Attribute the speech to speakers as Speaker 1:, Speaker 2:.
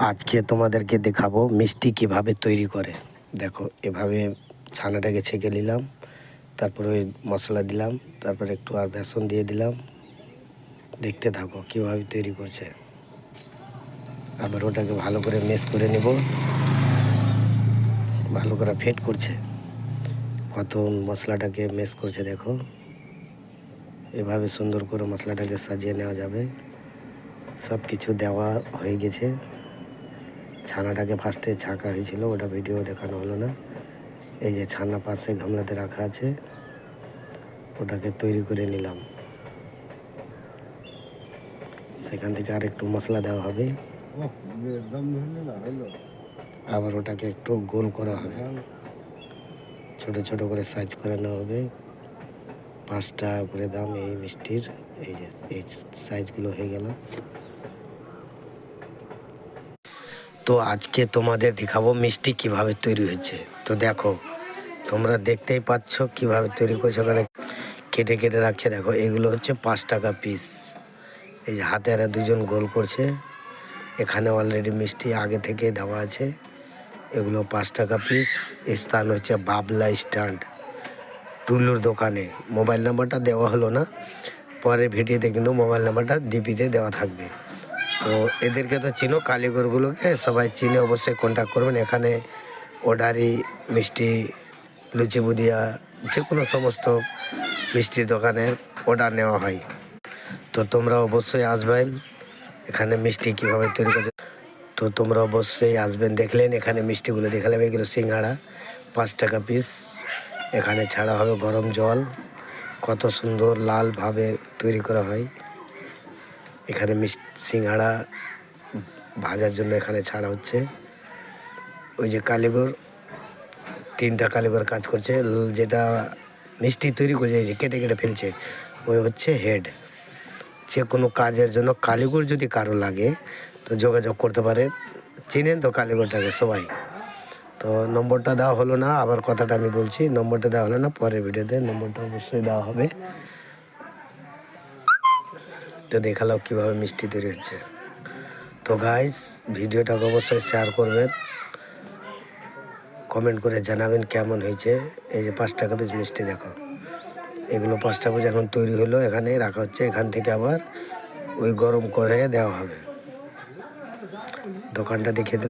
Speaker 1: আজকে তোমাদেরকে দেখাবো মিষ্টি কিভাবে তৈরি করে। দেখো, এভাবে ছানাটাকে ছেঁকে নিলাম, তারপরে ওই মশলা দিলাম, তারপরে একটু আর বেসন দিয়ে দিলাম। দেখতে থাকো কিভাবে তৈরি করছে। আবার ওটাকে ভালো করে মেশ করে নেব। ভালো করে ফেট করছে, কত মশলাটাকে মেশ করছে দেখো। এভাবে সুন্দর করে মশলাটাকে সাজিয়ে নেওয়া যাবে। সব কিছু দেওয়া হয়ে গেছে। ছানাটাকে ফার্স্টে ছাঁকা হয়েছিল, ওটা ভিডিও দেখানো হলো না। এই যে ছানা পাশে গামলাতে রাখা আছে, ওটাকে তৈরি করে নিলাম। সেখান থেকে আর একটু মশলা দেওয়া হবে, আবার ওটাকে একটু গোল করা হবে, ছোট ছোট করে সাইজ করে নেওয়া হবে। 5 টাকা করে দাম এই মিষ্টির। এই যে এই সাইজগুলো হয়ে গেল। তো আজকে তোমাদের দেখাবো মিষ্টি কিভাবে তৈরি হয়েছে। তো দেখো, তোমরা দেখতেই পাচ্ছ কিভাবে তৈরি করছে। ওখানে কেটে কেটে রাখছে দেখো। এগুলো হচ্ছে 5 টাকা পিস। এই যে হাতে আর দুজন গোল করছে। এখানে অলরেডি মিষ্টি আগে থেকে দেওয়া আছে। এগুলো 5 টাকা পিস। স্থান হচ্ছে বাবলা স্ট্যান্ড, টুলুর দোকানে। মোবাইল নাম্বারটা দেওয়া হলো না, পরের ভিডিওতে কিন্তু মোবাইল নাম্বারটা ডিপিতে দেওয়া থাকবে। তো এদেরকে তো চিনো, কালীগরগুলোকে সবাই চিনে, অবশ্যই কন্ট্যাক্ট করবেন। এখানে অর্ডারি মিষ্টি, লুচি বুদিয়া, যে কোনো সমস্ত মিষ্টির দোকানের অর্ডার নেওয়া হয়। তো তোমরা অবশ্যই আসবেন এখানে মিষ্টি কীভাবে তৈরি করছে। তো তোমরা অবশ্যই আসবেন। দেখলেন এখানে মিষ্টিগুলো দেখালাম, এগুলো সিঙ্গাড়া 5 টাকা পিস। এখানে ছাড়া হবে গরম জল, কত সুন্দর লালভাবে তৈরি করা হয়। এখানে সিঙ্গাড়া ভাজার জন্য এখানে ছাড়া হচ্ছে। ওই যে কালীগর, 3টা কালীগর কাজ করছে, যেটা মিষ্টি তৈরি করছে, যে কেটে কেটে ফেলছে, ওই হচ্ছে হেড। যে কোনো কাজের জন্য কালীগর যদি কারো লাগে তো যোগাযোগ করতে পারে। চিনেন তো কালীগরটাকে সবাই। তো নম্বরটা দেওয়া হলো না, আবার কথাটা আমি বলছি, নম্বরটা দেওয়া হলো না, পরের ভিডিওতে নম্বরটা অবশ্যই দেওয়া হবে। তো দেখালাম কীভাবে মিষ্টি তৈরি হচ্ছে। তো গাইস, ভিডিওটাকে অবশ্যই শেয়ার করবেন, কমেন্ট করে জানাবেন কেমন হয়েছে। এই যে 5 টাকা পিস মিষ্টি দেখো, এগুলো 5 টাকা পিস এখন তৈরি হলো, এখানে রাখা হচ্ছে। এখান থেকে আবার ওই গরম করে দেওয়া হবে। দোকানটা দেখিয়ে